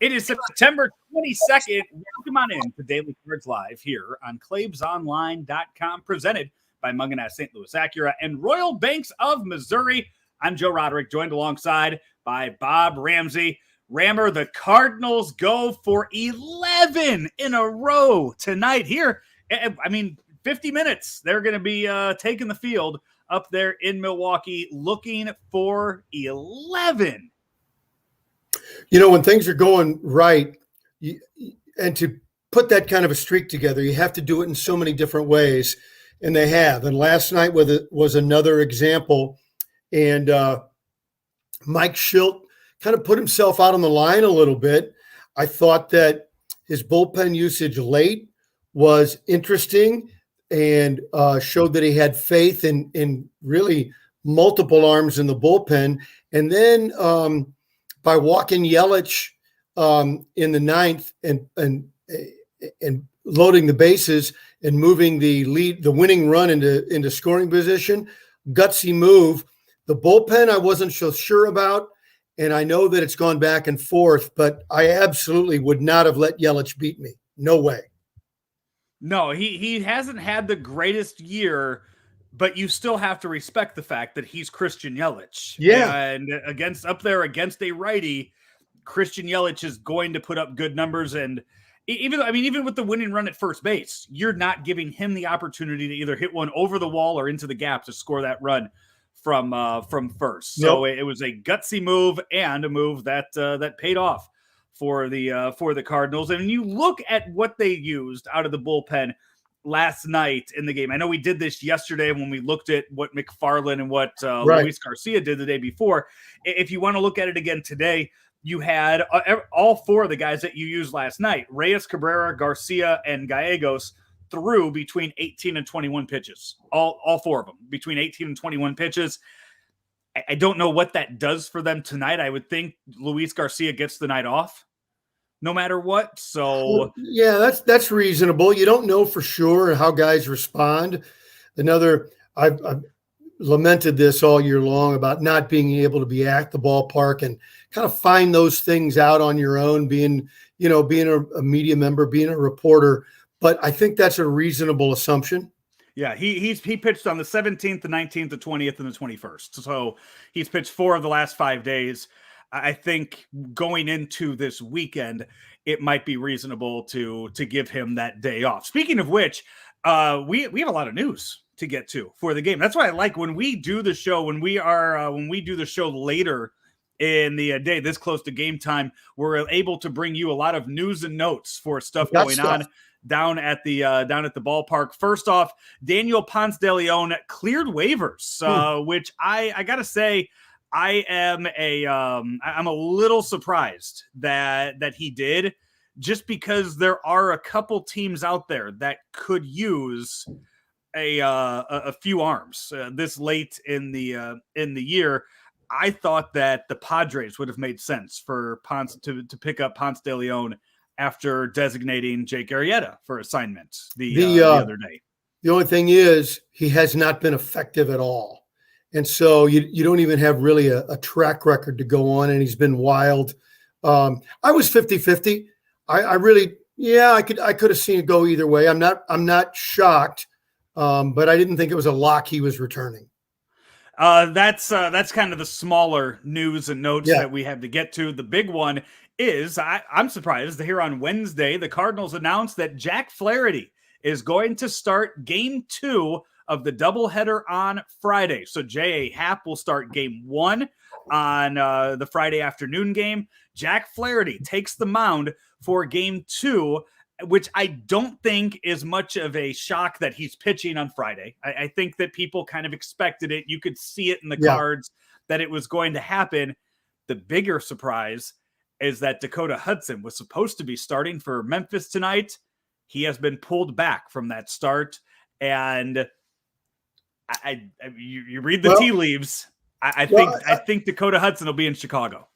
It is September 22nd. Welcome on in to Daily Cards Live here on ClavesOnline.com, presented by Mungenast St. Louis Acura and Royal Banks of Missouri. I'm Joe Roderick, joined alongside by Bob Ramsey. Rammer, the Cardinals go for 11 in a row tonight here. 50 minutes. They're going to be taking the field up there in Milwaukee, looking for 11. You know, when things are going right, and to put that kind of a streak together, you have to do it in so many different ways, and they have. And last night was another example, and Mike Shildt kind of put himself out on the line a little bit. I thought that his bullpen usage late was interesting and showed that he had faith in really multiple arms in the bullpen. And then by walking Yelich in the ninth and loading the bases and moving the winning run into scoring position, gutsy move. The bullpen I wasn't so sure about, and I know that it's gone back and forth, but I absolutely would not have let Yelich beat me. No way. No, he hasn't had the greatest year, but you still have to respect the fact that he's Christian Yelich. Yeah. And against a righty, Christian Yelich is going to put up good numbers. And even with the winning run at first base, you're not giving him the opportunity to either hit one over the wall or into the gap to score that run from first. So It was a gutsy move and a move that paid off for the Cardinals. And when you look at what they used out of the bullpen last night in the game, I know we did this yesterday when we looked at what McFarland and what Luis Garcia did the day before. If you want to look at it again today, you had all four of the guys that you used last night: Reyes, Cabrera, Garcia, and Gallegos threw between 18 and 21 pitches. All four of them between 18 and 21 pitches. I don't know what that does for them tonight. I would think Luis Garcia gets the night off no matter what. So yeah, that's reasonable. You don't know for sure how guys respond. I've lamented this all year long about not being able to be at the ballpark and kind of find those things out on your own, being a media member, being a reporter. But I think that's a reasonable assumption. Yeah, he pitched on the 17th, the 19th, the 20th, and the 21st. So he's pitched 4 of the last 5 days. I think going into this weekend, it might be reasonable to give him that day off. Speaking of which, we have a lot of news to get to for the game. That's why I like when we do the show, when we do the show later in the day, this close to game time, we're able to bring you a lot of news and notes for stuff going on down at the ballpark. First off, Daniel Ponce de Leon cleared waivers, which I gotta say, I'm a little surprised that he did, just because there are a couple teams out there that could use a few arms this late in the year. I thought that the Padres would have made sense for Ponce to pick up Ponce de Leon after designating Jake Arrieta for assignment the other day. The only thing is he has not been effective at all. And so you don't even have really a track record to go on, and he's been wild. I was 50-50. I could have seen it go either way. I'm not shocked, but I didn't think it was a lock he was returning. That's kind of the smaller news and notes that we have to get to. The big one is I'm surprised to hear on Wednesday the Cardinals announced that Jack Flaherty is going to start Game 2 of the doubleheader on Friday. So J.A. Happ will start Game 1 on the Friday afternoon game. Jack Flaherty takes the mound for Game 2, which I don't think is much of a shock that he's pitching on Friday. I think that people kind of expected it. You could see it in the cards that it was going to happen. The bigger surprise is that Dakota Hudson was supposed to be starting for Memphis tonight. He has been pulled back from that start. And you read the tea leaves. I think Dakota Hudson will be in Chicago.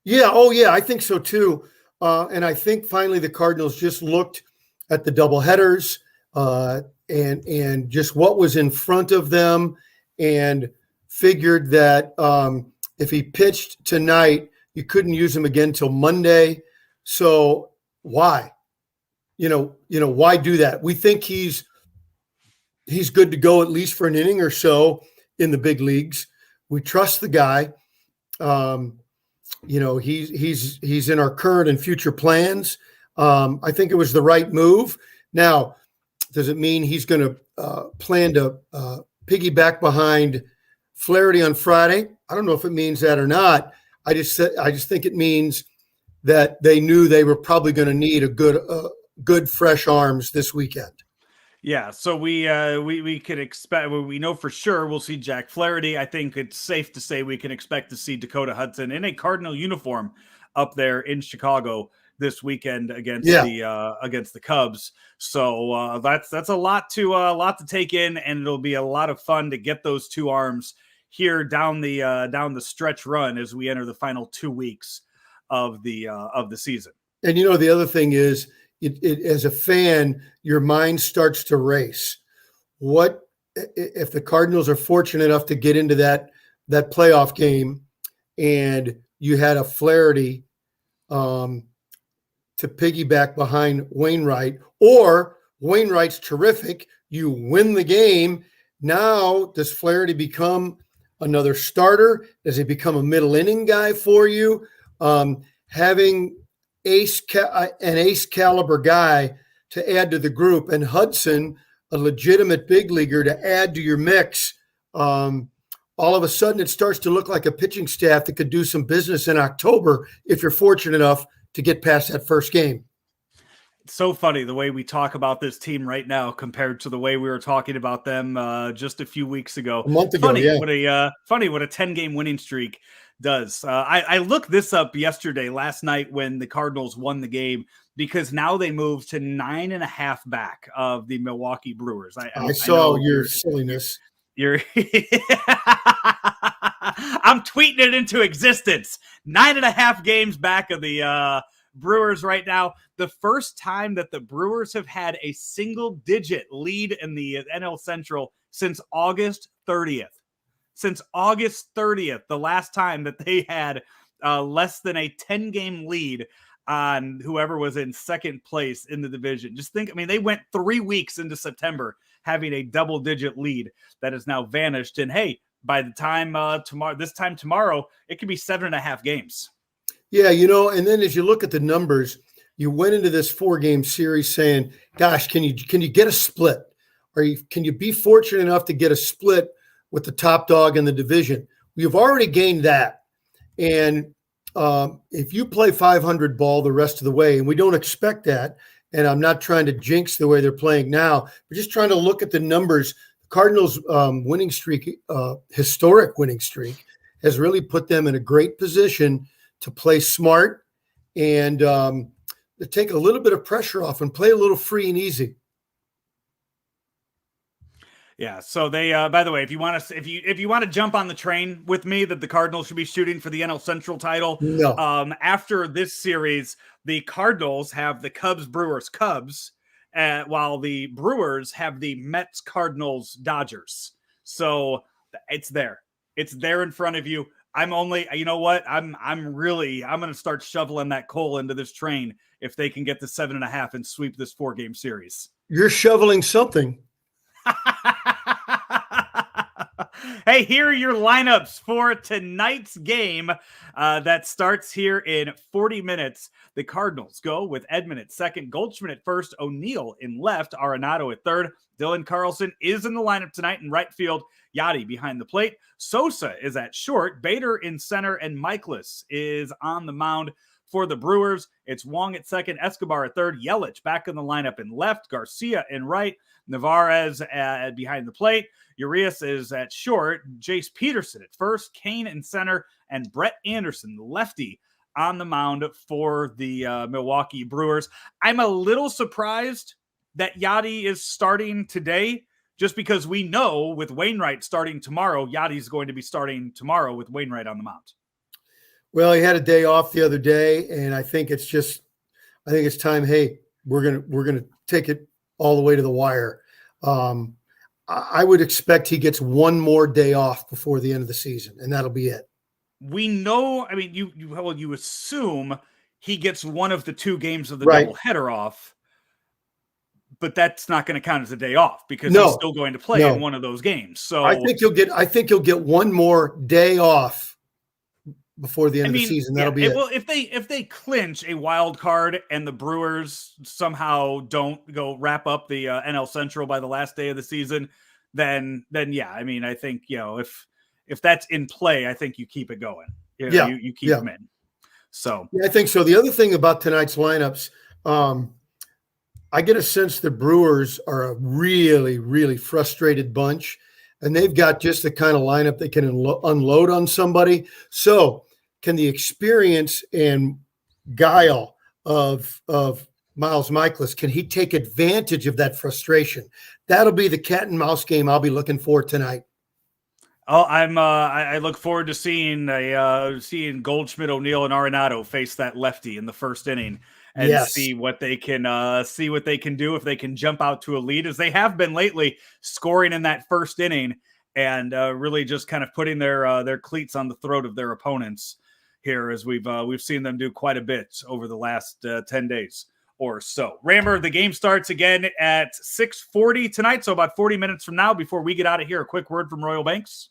Yeah. Oh, yeah. I think so too. And I think finally the Cardinals just looked at the doubleheaders and just what was in front of them, and figured that if he pitched tonight, you couldn't use him again till Monday. So why? Why do that? We think he's good to go at least for an inning or so in the big leagues. We trust the guy. He's in our current and future plans. I think it was the right move. Now, does it mean he's going to plan to piggyback behind Flaherty on Friday? I don't know if it means that or not. I just think it means that they knew they were probably going to need a good fresh arms this weekend. Yeah, so we could expect. We know for sure we'll see Jack Flaherty. I think it's safe to say we can expect to see Dakota Hudson in a Cardinal uniform up there in Chicago this weekend against the Cubs. So that's a lot to take in, and it'll be a lot of fun to get those two arms here down the stretch run as we enter the final 2 weeks of the season. And the other thing is, as a fan, your mind starts to race. What if the Cardinals are fortunate enough to get into that playoff game, and you had a Flaherty to piggyback behind Wainwright, or Wainwright's terrific, you win the game. Now, does Flaherty become another starter? Does he become a middle inning guy for you? Having an ace caliber guy to add to the group, and Hudson, a legitimate big leaguer, to add to your mix. All of a sudden it starts to look like a pitching staff that could do some business in October if you're fortunate enough to get past that first game. It's so funny the way we talk about this team right now compared to the way we were talking about them just a few weeks ago. A month ago, Funny what a 10-game winning streak does. I looked this up last night when the Cardinals won the game, because now they moved to 9.5 back of the Milwaukee Brewers. I saw your silliness. I'm tweeting it into existence. 9.5 games back of the Brewers right now. The first time that the Brewers have had a single-digit lead in the NL Central since August 30th. Since August 30th, the last time that they had less than a 10-game lead on whoever was in second place in the division. Just think, they went 3 weeks into September having a double-digit lead that has now vanished. And hey, by the time tomorrow, it could be 7.5 games. Yeah, and then as you look at the numbers, you went into this 4-game series saying, gosh, can you get a split? Or can you be fortunate enough to get a split with the top dog in the division? You've already gained that. And if you play 500 ball the rest of the way, and we don't expect that, and I'm not trying to jinx the way they're playing now, we're just trying to look at the numbers. The Cardinals' winning streak, historic winning streak, has really put them in a great position to play smart and to take a little bit of pressure off and play a little free and easy. Yeah. So they, by the way, if you want to jump on the train with me that the Cardinals should be shooting for the NL Central title, no. After this series, the Cardinals have the Cubs, while the Brewers have the Mets, Cardinals, Dodgers. So it's there in front of you. I'm going to start shoveling that coal into this train if they can get to 7.5 and sweep this 4-game series. You're shoveling something. Hey, here are your lineups for tonight's game that starts here in 40 minutes. The Cardinals go with Edman at second, Goldschmidt at first, O'Neill in left, Arenado at third. Dylan Carlson is in the lineup tonight in right field. Yachty behind the plate. Sosa is at short. Bader in center, and Michaelis is on the mound for the Brewers. It's Wong at second, Escobar at third, Yelich back in the lineup in left, Garcia in right, Narvaez behind the plate. Urias is at short, Jace Peterson at first, Kane in center, and Brett Anderson, the lefty, on the mound for the Milwaukee Brewers. I'm a little surprised that Yachty is starting today, just because we know with Wainwright starting tomorrow, Yachty's going to be starting tomorrow with Wainwright on the mound. Well, he had a day off the other day, and I think it's time. Hey, we're gonna take it all the way to the wire. I would expect he gets one more day off before the end of the season, and that'll be it. We know. You assume he gets one of the 2 games of the Right. doubleheader off, but that's not going to count as a day off because he's No, still going to play no. in one of those games. So I think you'll get one more day off before the end I of the mean, season. That'll be it. well, if they clinch a wild card and the Brewers somehow don't go wrap up the NL Central by the last day of the season, then yeah, I mean, I think if that's in play, I think you keep it going. Yeah, You keep them in. So yeah, I think so. The other thing about tonight's lineups, I get a sense the Brewers are a really, really frustrated bunch, and they've got just the kind of lineup they can unload on somebody. So, can the experience and guile of Miles Mikolas, can he take advantage of that frustration? That'll be the cat and mouse game I'll be looking for tonight. Oh, I look forward to seeing Goldschmidt, O'Neill, and Arenado face that lefty in the first inning and see what they can do if they can jump out to a lead, as they have been lately, scoring in that first inning and really just kind of putting their cleats on the throat of their opponents here, as we've seen them do quite a bit over the last 10 days or so. Rammer, the game starts again at 6:40 tonight, so about 40 minutes from now. Before we get out of here, a quick word from Royal Banks.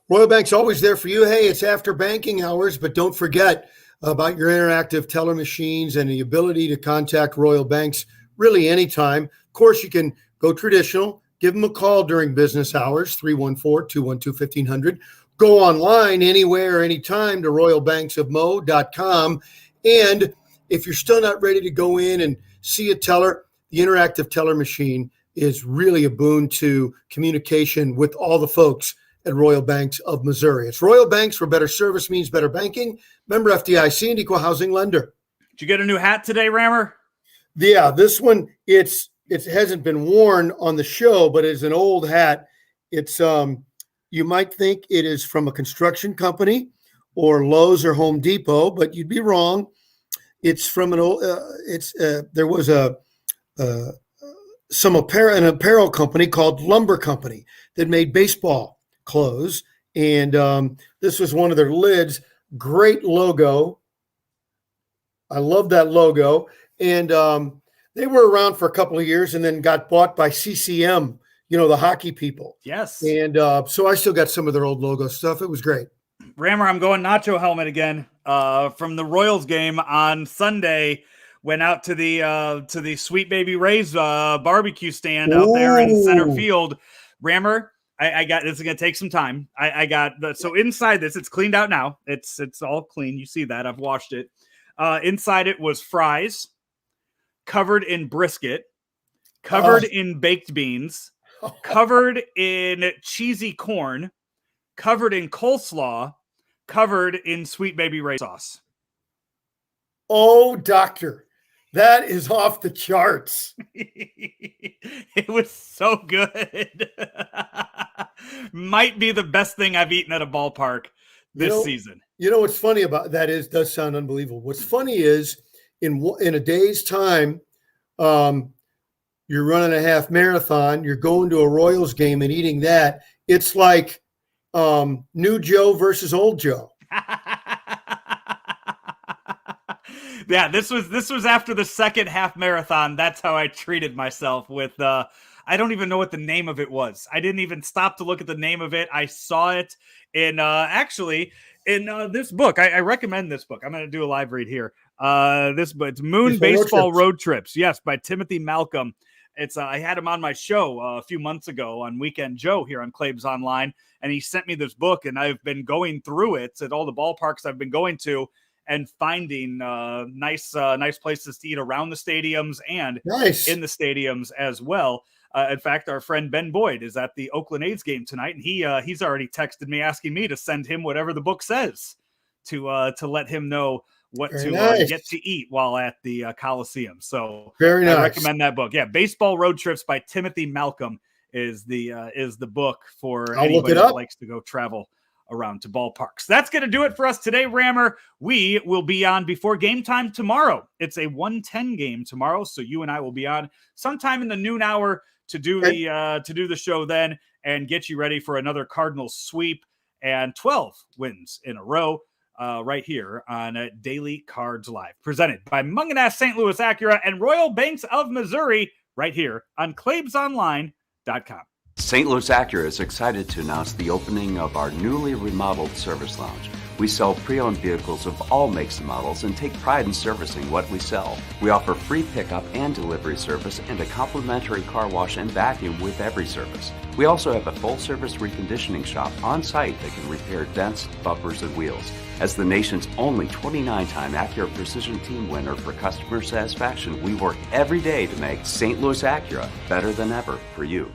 Royal Bank's always there for you. Hey, it's after banking hours, but don't forget about your interactive teller machines and the ability to contact Royal Banks really anytime. Of course, you can go traditional, give them a call during business hours, 314-212-1500. Go online anywhere, anytime to royalbanksofmo.com. And if you're still not ready to go in and see a teller, the interactive teller machine is really a boon to communication with all the folks at Royal Banks of Missouri. It's Royal Banks, where better service means better banking. Member FDIC and equal housing lender. Did you get a new hat today, Rammer? Yeah, this one, it hasn't been worn on the show, but it's an old hat. It's you might think it is from a construction company or Lowe's or Home Depot, but you'd be wrong. It's from an old. There was an apparel company called Lumber Company that made baseball clothes, and this was one of their lids. Great logo. I love that logo, and they were around for a couple of years, and then got bought by CCM. You know, the hockey people. Yes. And so I still got some of their old logo stuff. It was great. Rammer, I'm going nacho helmet again. From the Royals game on Sunday, went out to the Sweet Baby Ray's barbecue stand out there in center field. Rammer, I got this is gonna take some time. I got so inside this, it's cleaned out now. It's all clean. You see that? I've washed it. Inside it was fries, covered in brisket, covered in baked beans, covered in cheesy corn, covered in coleslaw, covered in Sweet Baby Ray sauce. Oh, doctor, that is off the charts. It was so good. Might be the best thing I've eaten at a ballpark this season. You know what's funny about that does sound unbelievable. What's funny is in a day's time, you're running a half marathon, you're going to a Royals game and eating that. It's like new Joe versus old Joe. Yeah, this was after the second half marathon. That's how I treated myself with I don't even know what the name of it was. I didn't even stop to look at the name of it. I saw it in actually in this book. I recommend this book. I'm going to do a live read here. This book, it's Moon Baseball Road Trips. Yes, by Timothy Malcolm. It's I had him on my show a few months ago on Weekend Joe here on Claibs Online, and he sent me this book, and I've been going through it at all the ballparks I've been going to and finding nice places to eat around the stadiums and in the stadiums as well. In fact, our friend Ben Boyd is at the Oakland A's game tonight, and he's already texted me asking me to send him whatever the book says to let him know what get to eat while at the Coliseum. So very nice. I recommend that book. Yeah, Baseball Road Trips by Timothy Malcolm is the book for anybody that likes to go travel around to ballparks. That's going to do it for us today, Rammer. We will be on before game time tomorrow. It's a 1:10 game tomorrow, so you and I will be on sometime in the noon hour to do the show then and get you ready for another Cardinals sweep and 12 wins in a row. right here on Daily Cards Live, presented by Mungenast St. Louis Acura and Royal Banks of Missouri, right here on ClaibsOnline.com. St. Louis Acura is excited to announce the opening of our newly remodeled service lounge. We sell pre-owned vehicles of all makes and models and take pride in servicing what we sell. We offer free pickup and delivery service and a complimentary car wash and vacuum with every service. We also have a full-service reconditioning shop on site that can repair dents, bumpers, and wheels. As the nation's only 29-time Acura Precision Team winner for customer satisfaction, we work every day to make St. Louis Acura better than ever for you.